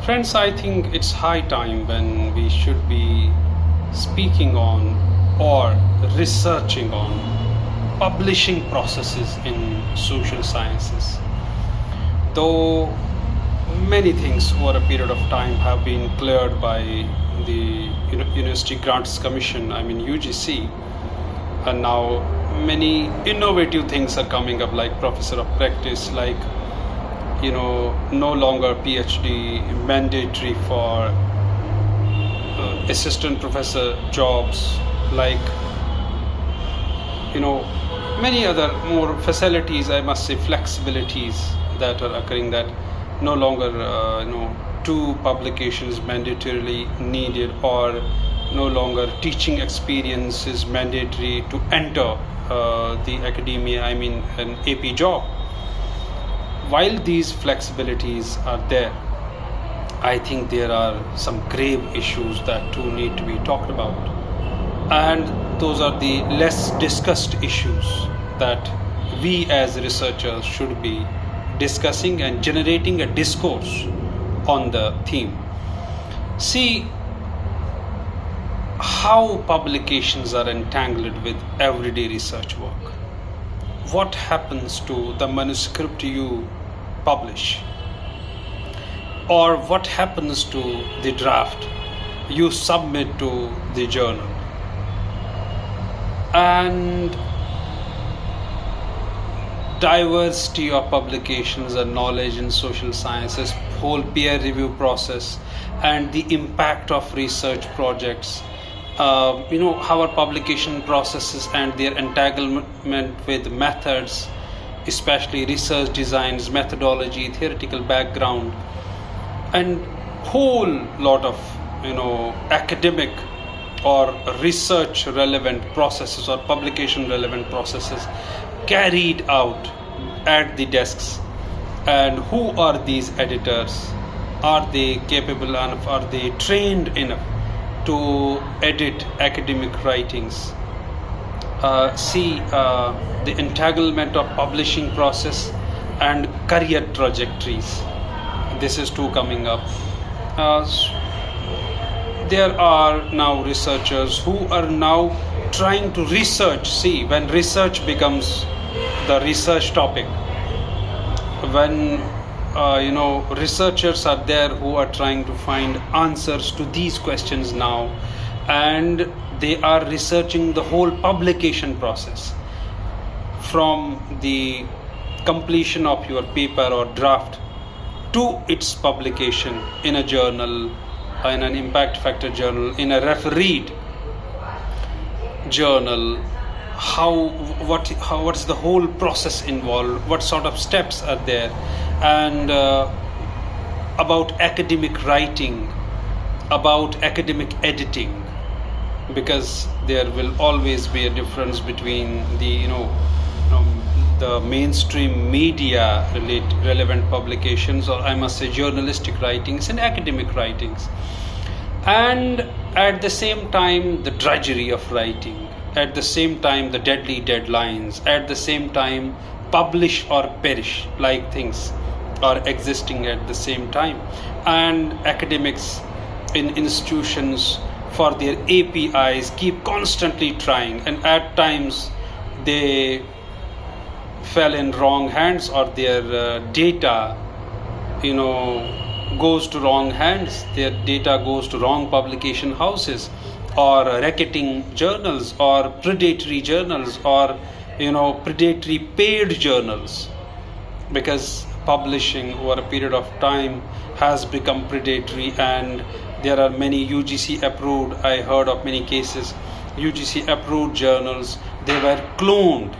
Friends, I think it's high time when we should be speaking on or researching on publishing processes in social sciences. Though many things over a period of time have been cleared by the University Grants Commission, UGC, and now many innovative things are coming up, like professor of practice, like no longer PhD mandatory for assistant professor jobs, like many other more facilities, I must say flexibilities that are occurring, that no longer two publications mandatorily needed, or no longer teaching experience is mandatory to enter the academia, an AP job. While these flexibilities are there, I think there are some grave issues that too need to be talked about. And those are the less discussed issues that we as researchers should be discussing and generating a discourse on the theme. See how publications are entangled with everyday research work. What happens to the manuscript you publish? Or what happens to the draft you submit to the journal? And diversity of publications and knowledge in social sciences, whole peer review process, and the impact of research projects, our publication processes and their entanglement with methods, especially research designs, methodology, theoretical background, and whole lot of academic or research relevant processes or publication relevant processes carried out at the desks. And who are these editors? Are they capable enough? Are they trained enough to edit academic writings? The entanglement of publishing process and career trajectories. This is too coming up. There are now researchers who are now trying to research. See, when research becomes the research topic, when researchers are there who are trying to find answers to these questions now, and they are researching the whole publication process from the completion of your paper or draft to its publication in a journal, in an impact factor journal, in a refereed journal. What's the whole process involved? What sort of steps are there? And about academic writing, about academic editing, because there will always be a difference between the mainstream media relevant publications, or I must say journalistic writings, and academic writings, and at the same time the drudgery of writing, at the same time the deadly deadlines, at the same time publish or perish like things are existing at the same time. And academics in institutions for their APIs keep constantly trying, and at times they fell in wrong hands, or their data goes to wrong hands, their data goes to wrong publication houses, or racketing journals, or predatory journals, or predatory paid journals, because publishing over a period of time has become predatory. And there are many UGC approved, I heard of many cases, UGC approved journals, they were cloned,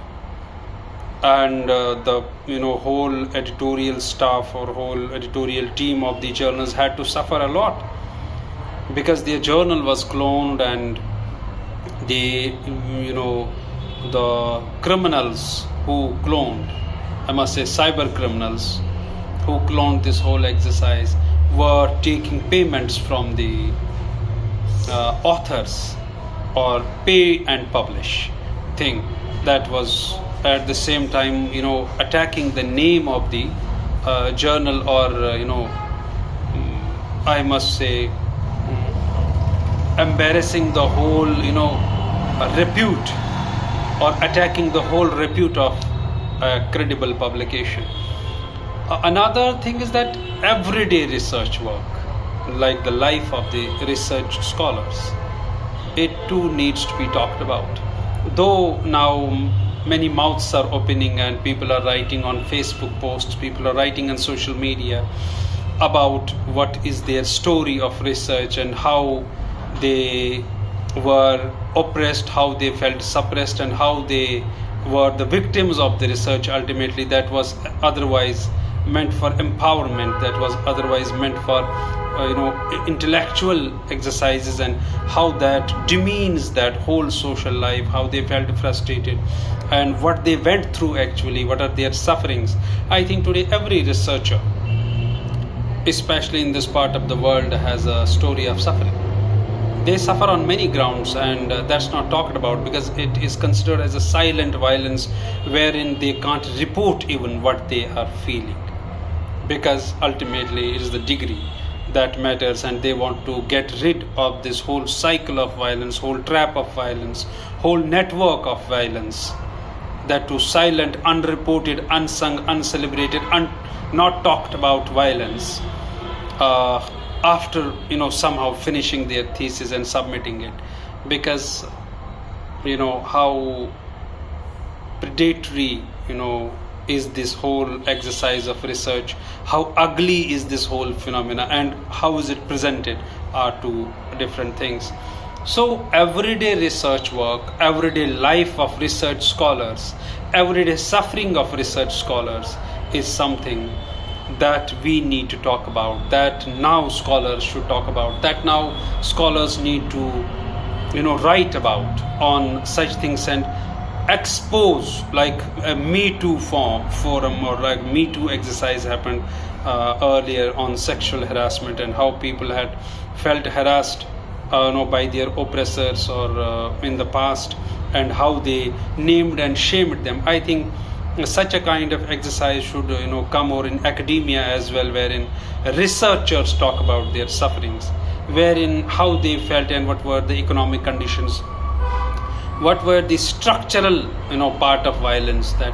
and the whole editorial staff or whole editorial team of the journals had to suffer a lot, because their journal was cloned, and the criminals who cloned, I must say cyber criminals who cloned this whole exercise, were taking payments from the authors, or pay and publish thing, that was at the same time attacking the name of the journal, or I must say, embarrassing the whole, repute, or attacking the whole repute of a credible publication. Another thing is that everyday research work, like the life of the research scholars, it too needs to be talked about. Though now many mouths are opening and people are writing on Facebook posts, people are writing on social media about what is their story of research and how they were oppressed, how they felt suppressed, and how they were the victims of the research ultimately that was otherwise meant for empowerment, that was otherwise meant for intellectual exercises, and how that demeans that whole social life, how they felt frustrated, and what they went through actually, what are their sufferings. I think today every researcher, especially in this part of the world, has a story of suffering. They suffer on many grounds, and that's not talked about because it is considered as a silent violence wherein they can't report even what they are feeling, because ultimately it is the degree that matters, and they want to get rid of this whole cycle of violence, whole trap of violence, whole network of violence, that to silent, unreported, unsung, uncelebrated, not talked about violence, after somehow finishing their thesis and submitting it, because how predatory is this whole exercise of research, how ugly is this whole phenomena, and how is it presented are two different things. So everyday research work, everyday life of research scholars, everyday suffering of research scholars is something that we need to talk about, that now scholars should talk about, that now scholars need to write about on such things, and expose, like a Me Too forum, or like Me Too exercise happened earlier on sexual harassment, and how people had felt harassed by their oppressors or in the past, and how they named and shamed them. I think such a kind of exercise should come over in academia as well, wherein researchers talk about their sufferings, wherein how they felt and what were the economic conditions, what were the structural part of violence that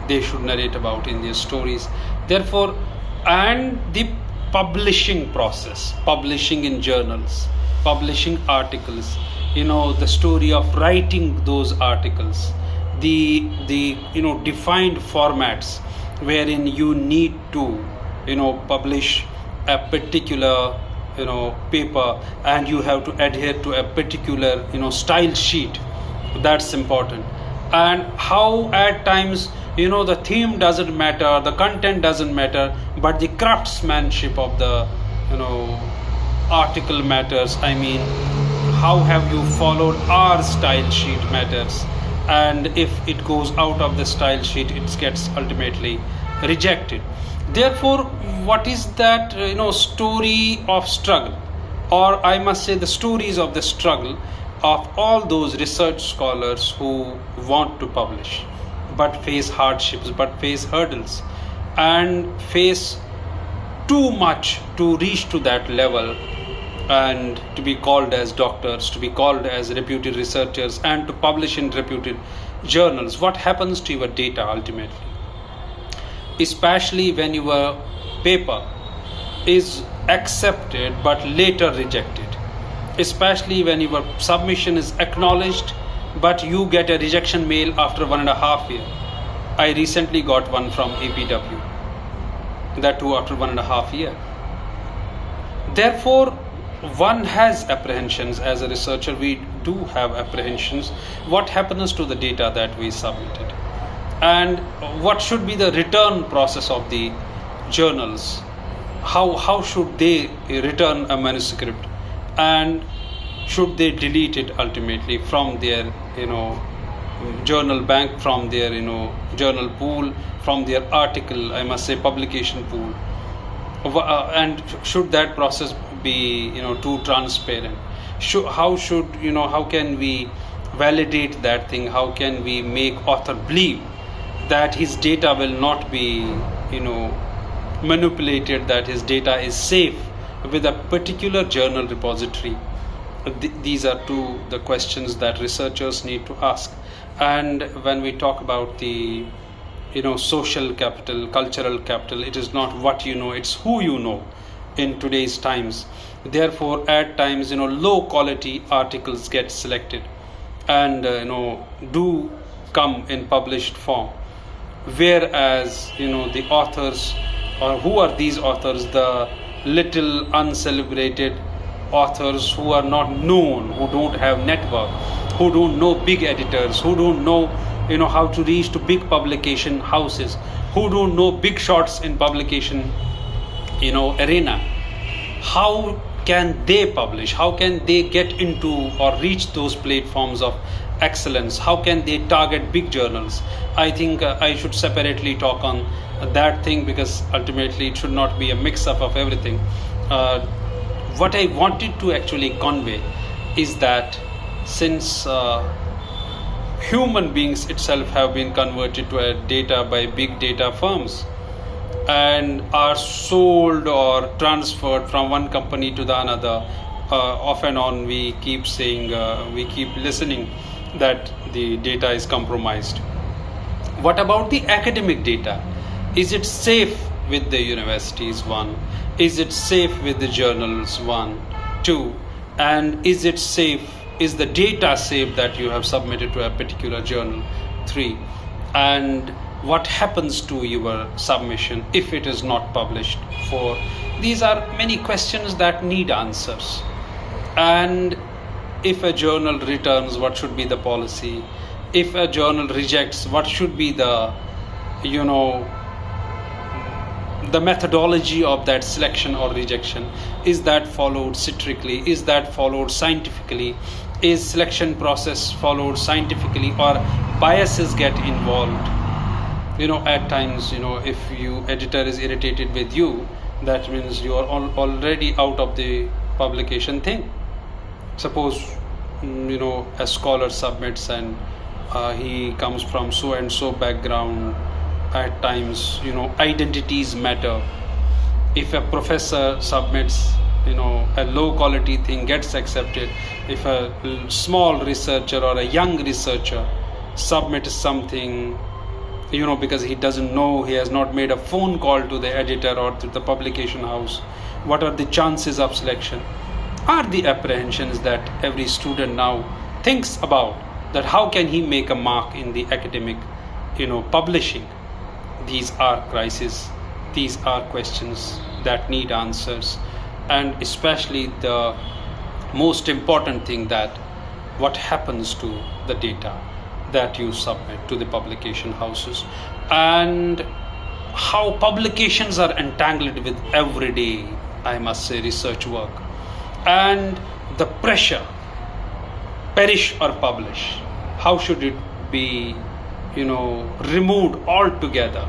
they should narrate about in their stories. Therefore, and the publishing process, publishing in journals, publishing articles, the story of writing those articles, the defined formats wherein you need to publish a particular paper, and you have to adhere to a particular style sheet. That's important. And how at times the theme doesn't matter, the content doesn't matter, but the craftsmanship of the article matters. I mean, how have you followed our style sheet matters, and if it goes out of the style sheet, it gets ultimately rejected. Therefore, what is that story of struggle, or I must say the stories of the struggle of all those research scholars who want to publish but face hardships, but face hurdles, and face too much to reach to that level, and to be called as doctors, to be called as reputed researchers, and to publish in reputed journals. What happens to your data ultimately? Especially when your paper is accepted but later rejected. Especially when your submission is acknowledged but you get a rejection mail after 1.5 years. I recently got one from APW, that too after 1.5 years. Therefore, one has apprehensions. As a researcher, we do have apprehensions. What happens to the data that we submitted, and what should be the return process of the journals? How should they return a manuscript, and should they delete it ultimately from their journal bank, from their journal pool, from their article, I must say, publication pool? And should that process be too transparent? How can we validate that thing? How can we make author believe that his data will not be manipulated, that his data is safe with a particular journal repository? These are the questions that researchers need to ask. And when we talk about the social capital, cultural capital, it is not what you know, it's who you know in today's times. Therefore, at times, low quality articles get selected and do come in published form, whereas the authors, or who are these authors, the little uncelebrated authors who are not known, who don't have network, who don't know big editors, who don't know how to reach to big publication houses, who don't know big shots in publication arena. How can they publish? How can they get into or reach those platforms of excellence? How can they target big journals? I think I should separately talk on that thing, because ultimately it should not be a mix-up of everything. What I wanted to actually convey is that since human beings itself have been converted to a data by big data firms and are sold or transferred from one company to the another, off and on we keep saying, we keep listening that the data is compromised. What about the academic data? Is it safe with the universities? One. Is it safe with the journals? One. Two. And is it safe? Is the data safe that you have submitted to a particular journal? Three. And what happens to your submission if it is not published? Four. These are many questions that need answers. And if a journal returns, what should be the policy? If a journal rejects, what should be the methodology of that selection or rejection? Is that followed strictly? Is that followed scientifically? Is selection process followed scientifically, or biases get involved? At times, if editor is irritated with you, that means you are already out of the publication thing. Suppose a scholar submits and he comes from so and so background. At times, identities matter. If a professor submits a low quality thing, gets accepted. If a small researcher or a young researcher submits something because he doesn't know, he has not made a phone call to the editor or to the publication house, what are the chances of selection? Are the apprehensions that every student now thinks about, that how can he make a mark in the academic publishing? These are crises. These are questions that need answers. And especially the most important thing, that what happens to the data that you submit to the publication houses, and how publications are entangled with everyday, I must say, research work, and the pressure, perish or publish. How should it be removed altogether?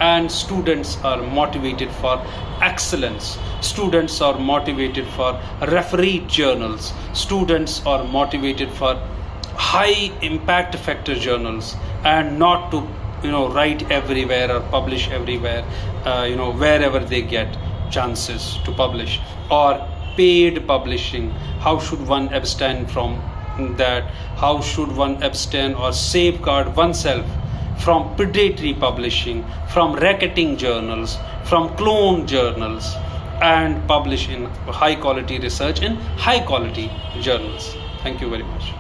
And students are motivated for excellence. Students are motivated for refereed journals. Students are motivated for high impact factor journals, and not to write everywhere or publish everywhere, wherever they get chances to publish, or paid publishing. How should one abstain from that? How should one abstain or safeguard oneself from predatory publishing, from racketing journals, from cloned journals, and publish in high quality research in high quality journals? Thank you very much.